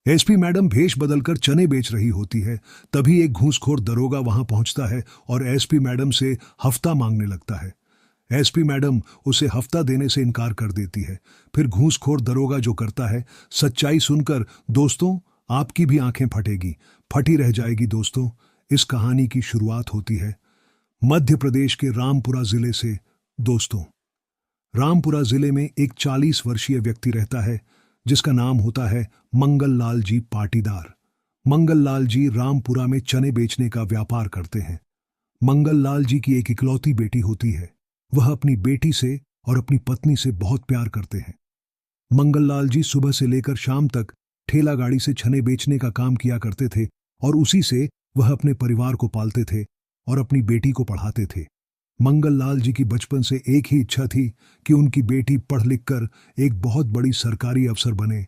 SP madam भेष बदलकर चने बेच रही होती है। तभी एक घूसखोर दरोगा वहां पहुंचता है और एसपी मैडम से हफ्ता मांगने लगता है। एसपी मैडम उसे हफ्ता देने से इनकार कर देती है। फिर घूसखोर दरोगा जो करता है, सच्चाई सुनकर दोस्तों आपकी भी आंखें फटेगी, फटी रह जाएगी दोस्तों। इस कहानी की शुरुआत होती है मध्य प्रदेश के रामपुरा जिले से। दोस्तों, रामपुरा जिले में एक 40 वर्षीय व्यक्ति रहता है जिसका नाम होता है मंगल लाल जी पाटीदार। मंगल लाल जी रामपुरा में चने बेचने का व्यापार करते हैं। मंगल लाल जी की एक इकलौती बेटी होती है। वह अपनी बेटी से और अपनी पत्नी से बहुत प्यार करते हैं। मंगल लाल जी सुबह से लेकर शाम तक ठेला गाड़ी से चने बेचने का काम किया करते थे और उसी से वह अपने परिवार को पालते थे और अपनी बेटी को पढ़ाते थे। मंगल लाल जी की बचपन से एक ही इच्छा थी कि उनकी बेटी पढ़ लिख कर एक बहुत बड़ी सरकारी अफसर बने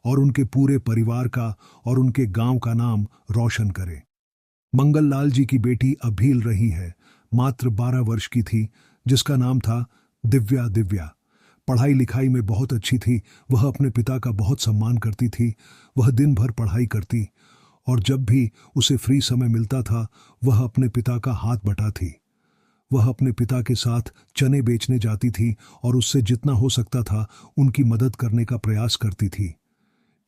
और उनके पूरे परिवार का और उनके गांव का नाम रोशन करे। मंगल लाल जी की बेटी अभील रही है, मात्र 12 वर्ष की थी, जिसका नाम था दिव्या। दिव्या पढ़ाई लिखाई में बहुत अच्छी थी। वह अपने पिता का बहुत सम्मान करती थी। वह दिन भर पढ़ाई करती और जब भी उसे फ्री समय मिलता था वह अपने पिता का हाथ बटाती। वह अपने पिता के साथ चने बेचने जाती थी और उससे जितना हो सकता था उनकी मदद करने का प्रयास करती थी।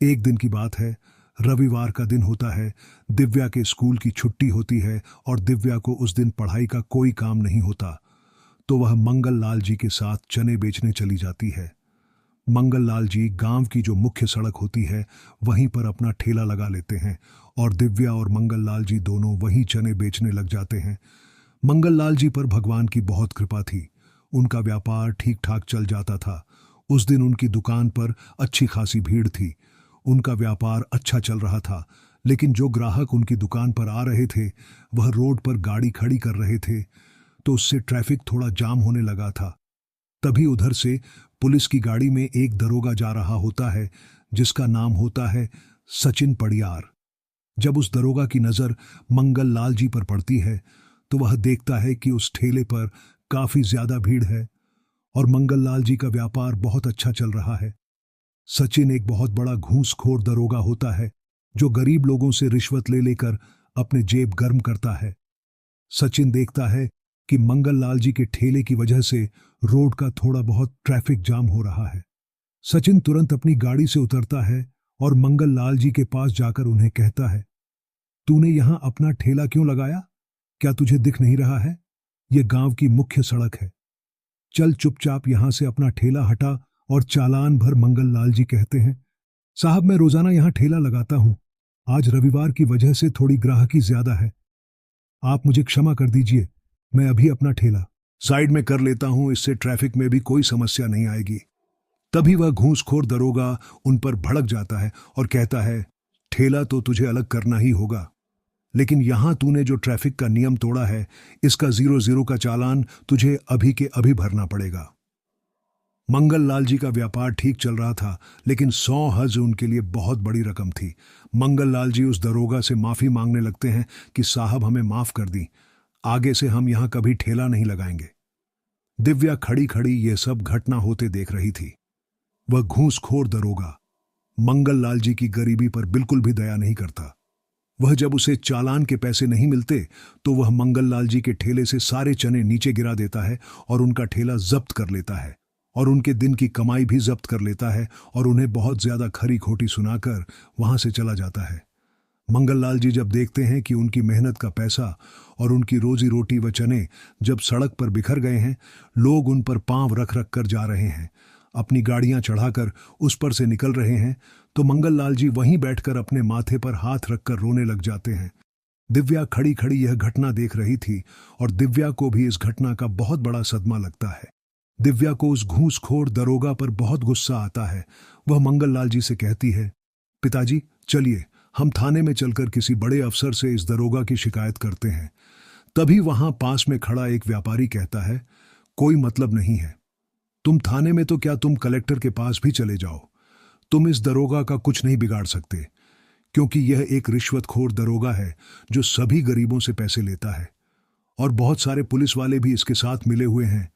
एक दिन की बात है, रविवार का दिन होता है। दिव्या के स्कूल की छुट्टी होती है और दिव्या को उस दिन पढ़ाई का कोई काम नहीं होता, तो वह मंगल लाल जी के साथ चने बेचने चली जाती है। मंगल लाल जी गांव की जो मुख्य सड़क होती है वहीं पर अपना ठेला लगा लेते हैं और दिव्या और मंगल लाल जी दोनों वहीं चने बेचने लग जाते हैं। मंगल लाल जी पर भगवान की बहुत कृपा थी। उनका व्यापार ठीक ठाक चल जाता था। उस दिन उनकी दुकान पर अच्छी खासी भीड़ थी। उनका व्यापार अच्छा चल रहा था, लेकिन जो ग्राहक उनकी दुकान पर आ रहे थे वह रोड पर गाड़ी खड़ी कर रहे थे, तो उससे ट्रैफिक थोड़ा जाम होने लगा था। तभी उधर से पुलिस की गाड़ी में एक दरोगा जा रहा होता है जिसका नाम होता है सचिन पड़ियार। जब उस दरोगा की नज़र मंगल लाल जी पर पड़ती है तो वह देखता है कि उस ठेले पर काफी ज्यादा भीड़ है और मंगल लाल जी का व्यापार बहुत अच्छा चल रहा है। सचिन एक बहुत बड़ा घूसखोर दरोगा होता है जो गरीब लोगों से रिश्वत ले लेकर अपने जेब गर्म करता है। सचिन देखता है कि मंगल लाल जी के ठेले की वजह से रोड का थोड़ा बहुत ट्रैफिक जाम हो रहा है। सचिन तुरंत अपनी गाड़ी से उतरता है और मंगल लाल जी के पास जाकर उन्हें कहता है, तूने यहां अपना ठेला क्यों लगाया? क्या तुझे दिख नहीं रहा है? यह गांव की मुख्य सड़क है। चल चुपचाप यहां से अपना ठेला हटा और चालान भर। मंगल लाल जी कहते हैं, साहब मैं रोजाना यहां ठेला लगाता हूं। आज रविवार की वजह से थोड़ी ग्राहकी ज्यादा है। आप मुझे क्षमा कर दीजिए, मैं अभी अपना ठेला साइड में कर लेता हूं, इससे ट्रैफिक में भी कोई समस्या नहीं आएगी। तभी वह घूसखोर दरोगा उन पर भड़क जाता है और कहता है, ठेला तो तुझे अलग करना ही होगा, लेकिन यहां तूने जो ट्रैफिक का नियम तोड़ा है इसका 00 का चालान तुझे अभी के अभी भरना पड़ेगा। मंगल लाल जी का व्यापार ठीक चल रहा था, लेकिन 100 हज उनके लिए बहुत बड़ी रकम थी। मंगल लाल जी उस दरोगा से माफी मांगने लगते हैं कि साहब हमें माफ कर दी, आगे से हम यहां कभी ठेला नहीं लगाएंगे। दिव्या खड़ी खड़ी यह सब घटना होते देख रही थी। वह घूसखोर दरोगा मंगल लाल जी की गरीबी पर बिल्कुल भी दया नहीं करता। वह जब उसे चालान के पैसे नहीं मिलते तो वह मंगल लाल जी के ठेले से सारे चने नीचे गिरा देता है और उनका ठेला जब्त कर लेता है और उनके दिन की कमाई भी जब्त कर लेता है और उन्हें बहुत ज्यादा खरी खोटी सुनाकर वहां से चला जाता है। मंगल लाल जी जब देखते हैं कि उनकी मेहनत का पैसा और उनकी रोजी रोटी व चने जब सड़क पर बिखर गए हैं, लोग उन पर पांव रख रख कर जा रहे हैं, अपनी गाड़ियां चढ़ाकर उस पर से निकल रहे हैं, तो मंगल लाल जी वहीं बैठकर अपने माथे पर हाथ रखकर रोने लग जाते हैं। दिव्या खड़ी खड़ी यह घटना देख रही थी और दिव्या को भी इस घटना का बहुत बड़ा सदमा लगता है। दिव्या को उस घूसखोर दरोगा पर बहुत गुस्सा आता है। वह मंगल लाल जी से कहती है, पिताजी चलिए हम थाने में चलकर किसी बड़े अफसर से इस दरोगा की शिकायत करते हैं। तभी वहां पास में खड़ा एक व्यापारी कहता है, कोई मतलब नहीं है, तुम थाने में तो क्या तुम कलेक्टर के पास भी चले जाओ, तुम इस दरोगा का कुछ नहीं बिगाड़ सकते, क्योंकि यह एक रिश्वतखोर दरोगा है जो सभी गरीबों से पैसे लेता है और बहुत सारे पुलिस वाले भी इसके साथ मिले हुए हैं।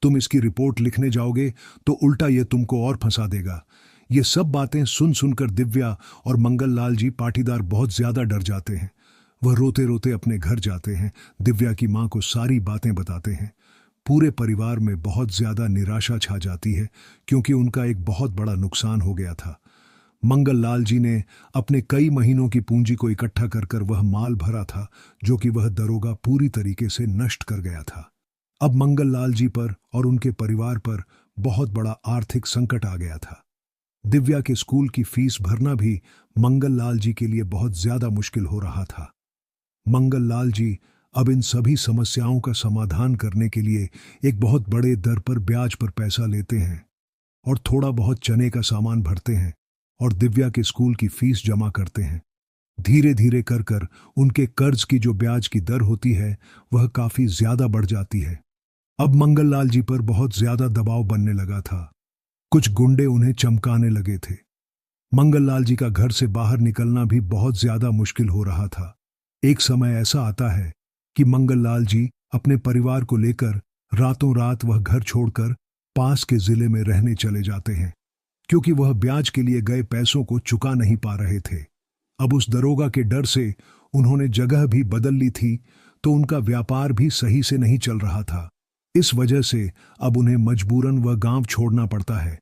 तुम इसकी रिपोर्ट लिखने जाओगे तो उल्टा यह तुमको और फंसा देगा। ये सब बातें सुन सुनकर दिव्या और मंगललाल जी पाटीदार बहुत ज्यादा डर जाते हैं। वह रोते रोते अपने घर जाते हैं, दिव्या की मां को सारी बातें बताते हैं। पूरे परिवार में बहुत ज्यादा निराशा छा जाती है क्योंकि उनका एक बहुत बड़ा नुकसान हो गया था। मंगललाल जी ने अपने कई महीनों की पूंजी को इकट्ठा कर कर वह माल भरा था जो कि वह दरोगा पूरी तरीके से नष्ट कर गया था। अब मंगललाल जी पर और उनके परिवार पर बहुत बड़ा आर्थिक संकट आ गया था। दिव्या के स्कूल की फीस भरना भी मंगललाल जी के लिए बहुत ज्यादा मुश्किल हो रहा था। मंगललाल जी अब इन सभी समस्याओं का समाधान करने के लिए एक बहुत बड़े दर पर ब्याज पर पैसा लेते हैं और थोड़ा बहुत चने का सामान भरते हैं और दिव्या के स्कूल की फीस जमा करते हैं। धीरे धीरे कर कर उनके कर्ज की जो ब्याज की दर होती है वह काफी ज्यादा बढ़ जाती है। अब मंगललाल जी पर बहुत ज्यादा दबाव बनने लगा था। कुछ गुंडे उन्हें चमकाने लगे थे। मंगललाल जी का घर से बाहर निकलना भी बहुत ज्यादा मुश्किल हो रहा था। एक समय ऐसा आता है कि मंगललाल जी अपने परिवार को लेकर रातों रात वह घर छोड़कर पास के जिले में रहने चले जाते हैं क्योंकि वह ब्याज के लिए गए पैसों को चुका नहीं पा रहे थे। अब उस दरोगा के डर से उन्होंने जगह भी बदल ली थी तो उनका व्यापार भी सही से नहीं चल रहा था। इस वजह से अब उन्हें मजबूरन वह गांव छोड़ना पड़ता है।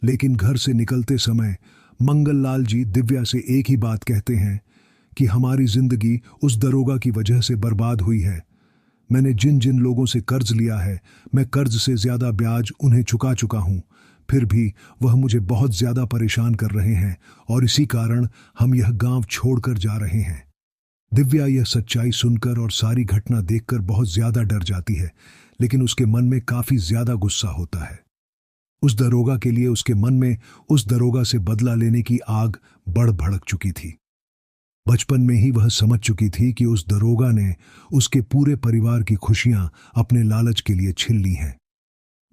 लेकिन घर से निकलते समय मंगललाल जी दिव्या से एक ही बात कहते हैं कि हमारी जिंदगी उस दरोगा की वजह से बर्बाद हुई है। मैंने जिन जिन लोगों से कर्ज लिया है मैं कर्ज से ज्यादा ब्याज उन्हें चुका चुका हूं, फिर भी वह मुझे बहुत ज्यादा परेशान कर रहे हैं और इसी कारण हम यह गांव छोड़कर जा रहे हैं। दिव्या यह सच्चाई सुनकर और सारी घटना देखकर बहुत ज्यादा डर जाती है, लेकिन उसके मन में काफी ज्यादा गुस्सा होता है। उस दरोगा के लिए उसके मन में उस दरोगा से बदला लेने की आग बढ़ भड़क चुकी थी। बचपन में ही वह समझ चुकी थी कि उस दरोगा ने उसके पूरे परिवार की खुशियां अपने लालच के लिए छीन ली हैं।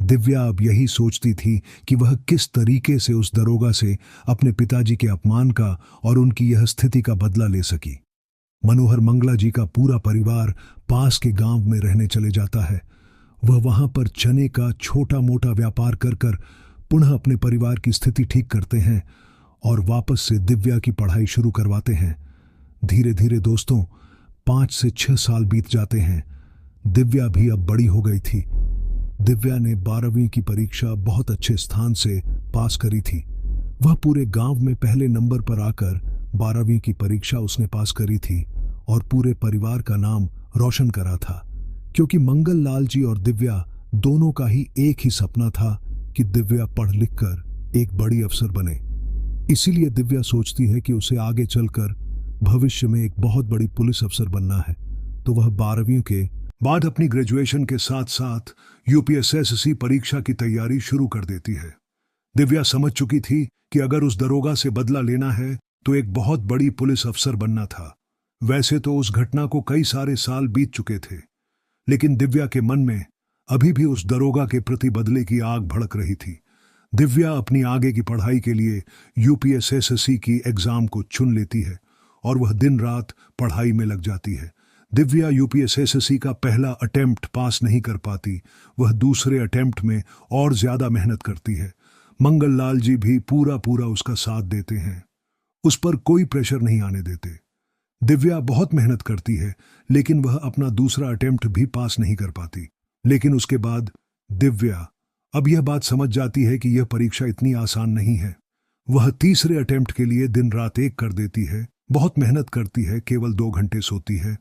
दिव्या अब यही सोचती थी कि वह किस तरीके से उस दरोगा से अपने पिताजी के अपमान का और उनकी यह स्थिति का बदला ले सकी। मनोहर मंगला जी का पूरा परिवार पास के गांव में रहने चले जाता है। वह वहां पर चने का छोटा मोटा व्यापार कर कर पुनः अपने परिवार की स्थिति ठीक करते हैं और वापस से दिव्या की पढ़ाई शुरू करवाते हैं। धीरे धीरे दोस्तों 5 से 6 साल बीत जाते हैं। दिव्या भी अब बड़ी हो गई थी। दिव्या ने 12वीं की परीक्षा बहुत अच्छे स्थान से पास करी थी। वह पूरे गांव में पहले नंबर पर आकर 12वीं की परीक्षा उसने पास करी थी और पूरे परिवार का नाम रोशन करा था, क्योंकि मंगललाल जी और दिव्या दोनों का ही एक ही सपना था कि दिव्या पढ़ लिख कर एक बड़ी अफसर बने। इसीलिए दिव्या सोचती है कि उसे आगे चलकर भविष्य में एक बहुत बड़ी पुलिस अफसर बनना है, तो वह 12वीं के बाद अपनी ग्रेजुएशन के साथ साथ यूपीएसएससी परीक्षा की तैयारी शुरू कर देती है। दिव्या समझ चुकी थी कि अगर उस दरोगा से बदला लेना है तो एक बहुत बड़ी पुलिस अफसर बनना था। वैसे तो उस घटना को कई सारे साल बीत चुके थे, लेकिन दिव्या के मन में अभी भी उस दरोगा के प्रति बदले की आग भड़क रही थी। दिव्या अपनी आगे की पढ़ाई के लिए यूपीएसएससी की एग्जाम को चुन लेती है और वह दिन रात पढ़ाई में लग जाती है। दिव्या यूपीएसएससी का पहला अटेम्प्ट पास नहीं कर पाती, वह दूसरे अटेम्प्ट में और ज्यादा मेहनत करती है। मंगललाल जी भी पूरा पूरा उसका साथ देते हैं, उस पर कोई प्रेशर नहीं आने देते। दिव्या बहुत मेहनत करती है, लेकिन वह अपना दूसरा अटेम्प्ट भी पास नहीं कर पाती। लेकिन उसके बाद दिव्या अब यह बात समझ जाती है कि यह परीक्षा इतनी आसान नहीं है। वह तीसरे अटेम्प्ट के लिए दिन रात एक कर देती है, बहुत मेहनत करती है, केवल 2 घंटे सोती है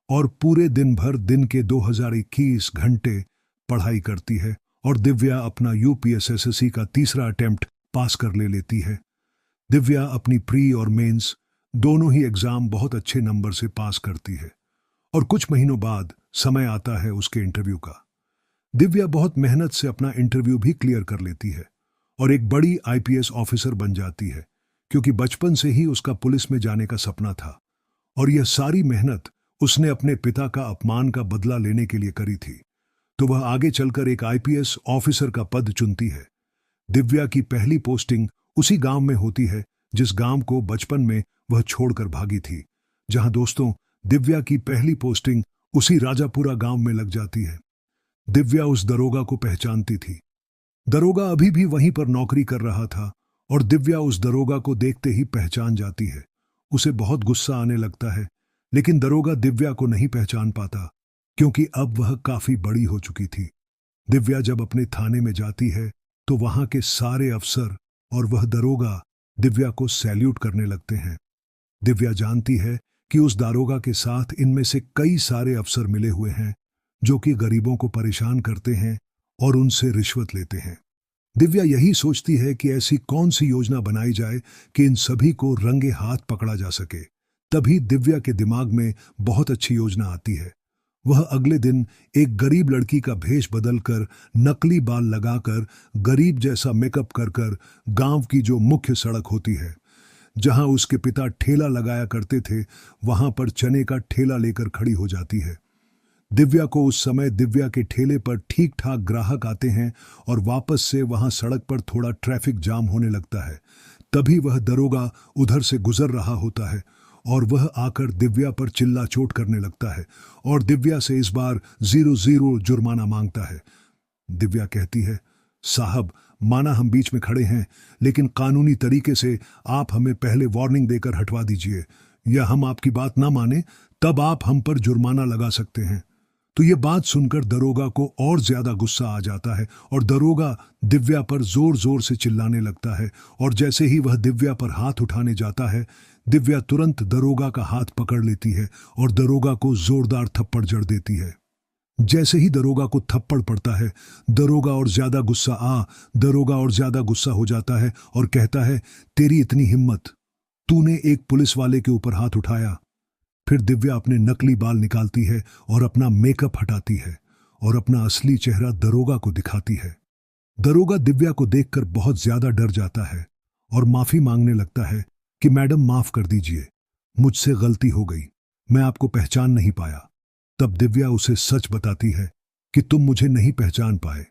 और पूरे दिन भर दिन के 2021 घंटे पढ़ाई करती है और दिव्या अपना यूपीएसएससी का तीसरा अटेम्प्ट पास कर लेती है। दिव्या अपनी प्री और मेंस दोनों ही एग्जाम बहुत अच्छे नंबर से पास करती है और कुछ महीनों बाद समय आता है उसके इंटरव्यू का। दिव्या बहुत मेहनत से अपना इंटरव्यू भी क्लियर कर लेती है और एक बड़ी आईपीएस ऑफिसर बन जाती है, क्योंकि बचपन से ही उसका पुलिस में जाने का सपना था और यह सारी मेहनत उसने अपने पिता का अपमान का बदला लेने के लिए करी थी। तो वह आगे चलकर एक आईपीएस ऑफिसर का पद चुनती है। दिव्या की पहली पोस्टिंग उसी गांव में होती है जिस गांव को बचपन में वह छोड़कर भागी थी। जहां दोस्तों दिव्या की पहली पोस्टिंग उसी राजापुरा गांव में लग जाती है। दिव्या उस दरोगा को पहचानती थी। दरोगा अभी भी वहीं पर नौकरी कर रहा था और दिव्या उस दरोगा को देखते ही पहचान जाती है। उसे बहुत गुस्सा आने लगता है, लेकिन दरोगा दिव्या को नहीं पहचान पाता क्योंकि अब वह काफी बड़ी हो चुकी थी। दिव्या जब अपने थाने में जाती है तो वहां के सारे अफसर और वह दरोगा दिव्या को सैल्यूट करने लगते हैं। दिव्या जानती है कि उस दारोगा के साथ इनमें से कई सारे अफसर मिले हुए हैं जो कि गरीबों को परेशान करते हैं और उनसे रिश्वत लेते हैं। दिव्या यही सोचती है कि ऐसी कौन सी योजना बनाई जाए कि इन सभी को रंगे हाथ पकड़ा जा सके। तभी दिव्या के दिमाग में बहुत अच्छी योजना आती है। वह अगले दिन एक गरीब लड़की का भेष बदलकर, नकली बाल लगाकर, गरीब जैसा मेकअप कर गांव की जो मुख्य सड़क होती है जहां उसके पिता ठेला लगाया करते थे, वहां पर चने का ठेला लेकर खड़ी हो जाती है। दिव्या को उस समय दिव्या के ठेले पर ठीक ठाक ग्राहक आते हैं और वापस से वहां सड़क पर थोड़ा ट्रैफिक जाम होने लगता है। तभी वह दरोगा उधर से गुजर रहा होता है और वह आकर दिव्या पर चिल्ला चोट करने लगता है और दिव्या से इस बार 0 जुर्माना मांगता है। दिव्या कहती है, साहब, माना हम बीच में खड़े हैं, लेकिन कानूनी तरीके से आप हमें पहले वार्निंग देकर हटवा दीजिए, या हम आपकी बात ना माने तब आप हम पर जुर्माना लगा सकते हैं। तो ये बात सुनकर दरोगा को और ज्यादा गुस्सा आ जाता है और दरोगा दिव्या पर जोर जोर से चिल्लाने लगता है और जैसे ही वह दिव्या पर हाथ उठाने जाता है, दिव्या तुरंत दरोगा का हाथ पकड़ लेती है और दरोगा को जोरदार थप्पड़ जड़ देती है। जैसे ही दरोगा को थप्पड़ पड़ता है, दरोगा और ज्यादा गुस्सा हो जाता है और कहता है, तेरी इतनी हिम्मत, तूने एक पुलिस वाले के ऊपर हाथ उठाया। फिर दिव्या अपने नकली बाल निकालती है और अपना मेकअप हटाती है और अपना असली चेहरा दरोगा को दिखाती है। दरोगा दिव्या को देखकर बहुत ज्यादा डर जाता है और माफी मांगने लगता है कि मैडम माफ कर दीजिए, मुझसे गलती हो गई, मैं आपको पहचान नहीं पाया। तब दिव्या उसे सच बताती है कि तुम मुझे नहीं पहचान पाए,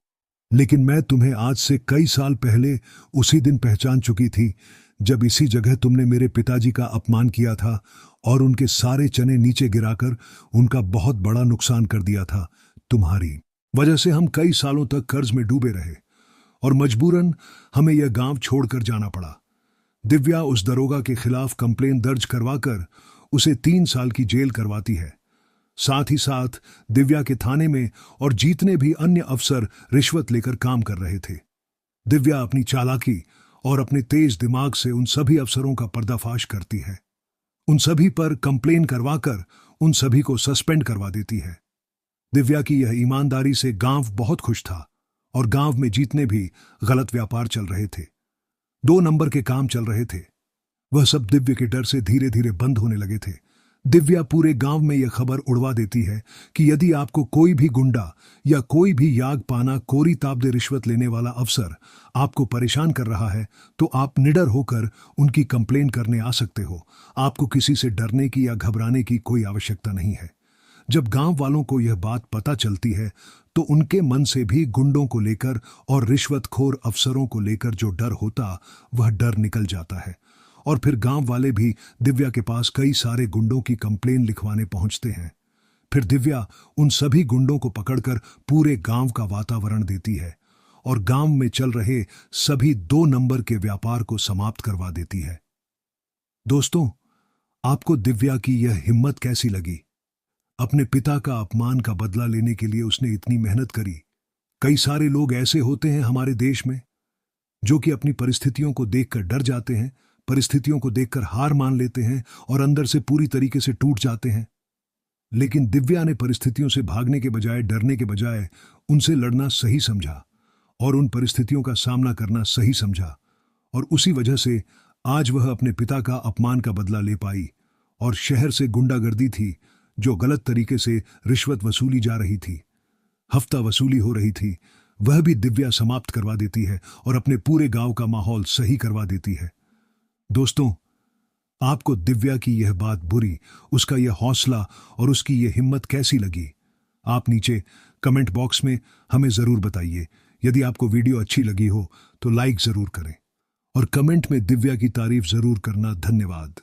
लेकिन मैं तुम्हें आज से कई साल पहले उसी दिन पहचान चुकी थी जब इसी जगह तुमने मेरे पिताजी का अपमान किया था और उनके सारे चने नीचे गिराकर उनका बहुत बड़ा नुकसान कर दिया था। तुम्हारी वजह से हम कई सालों तक कर्ज में डूबे रहे और मजबूरन हमें यह गांव छोड़कर जाना पड़ा। दिव्या उस दरोगा के खिलाफ कंप्लेन दर्ज करवाकर उसे 3 साल की जेल करवाती है। साथ ही साथ दिव्या के थाने में और जितने भी अन्य अफसर रिश्वत लेकर काम कर रहे थे। दिव्या अपनी चालाकी और अपने तेज दिमाग से उन सभी अफसरों का पर्दाफाश करती है। उन सभी पर कंप्लेन करवाकर उन सभी को सस्पेंड करवा देती है। दिव्या की यह ईमानदारी से गांव बहुत खुश था और गांव में जितने भी गलत व्यापार चल रहे थे, 2 नंबर के काम चल रहे थे, वह सब दिव्या के डर से धीरे धीरे बंद होने लगे थे। दिव्या पूरे गांव में यह खबर उड़वा देती है कि यदि आपको कोई भी गुंडा या कोई भी याग पाना कोरी ताबदे रिश्वत लेने वाला अफसर आपको परेशान कर रहा है तो आप निडर होकर उनकी कंप्लेन करने आ सकते हो। आपको किसी से डरने की या घबराने की कोई आवश्यकता नहीं है। जब गांव वालों को यह बात पता चलती है तो उनके मन से भी गुंडों को लेकर और रिश्वतखोर अफसरों को लेकर जो डर होता वह डर निकल जाता है और फिर गांव वाले भी दिव्या के पास कई सारे गुंडों की कंप्लेन लिखवाने पहुंचते हैं। फिर दिव्या उन सभी गुंडों को पकड़कर पूरे गांव का वातावरण देती है और गांव में चल रहे सभी 2 नंबर के व्यापार को समाप्त करवा देती है। दोस्तों, आपको दिव्या की यह हिम्मत कैसी लगी? अपने पिता का अपमान का बदला लेने के लिए उसने इतनी मेहनत करी। कई सारे लोग ऐसे होते हैं हमारे देश में जो कि अपनी परिस्थितियों को देखकर डर जाते हैं, परिस्थितियों को देखकर हार मान लेते हैं और अंदर से पूरी तरीके से टूट जाते हैं। लेकिन दिव्या ने परिस्थितियों से भागने के बजाय, डरने के बजाय उनसे लड़ना सही समझा और उन परिस्थितियों का सामना करना सही समझा और उसी वजह से आज वह अपने पिता का अपमान का बदला ले पाई और शहर से गुंडागर्दी थी जो गलत तरीके से रिश्वत वसूली जा रही थी, हफ्ता वसूली हो रही थी, वह भी दिव्या समाप्त करवा देती है और अपने पूरे गांव का माहौल सही करवा देती है। दोस्तों, आपको दिव्या की यह बात बुरी, उसका यह हौसला और उसकी यह हिम्मत कैसी लगी? आप नीचे कमेंट बॉक्स में हमें जरूर बताइए। यदि आपको वीडियो अच्छी लगी हो तो लाइक जरूर करें और कमेंट में दिव्या की तारीफ जरूर करना। धन्यवाद।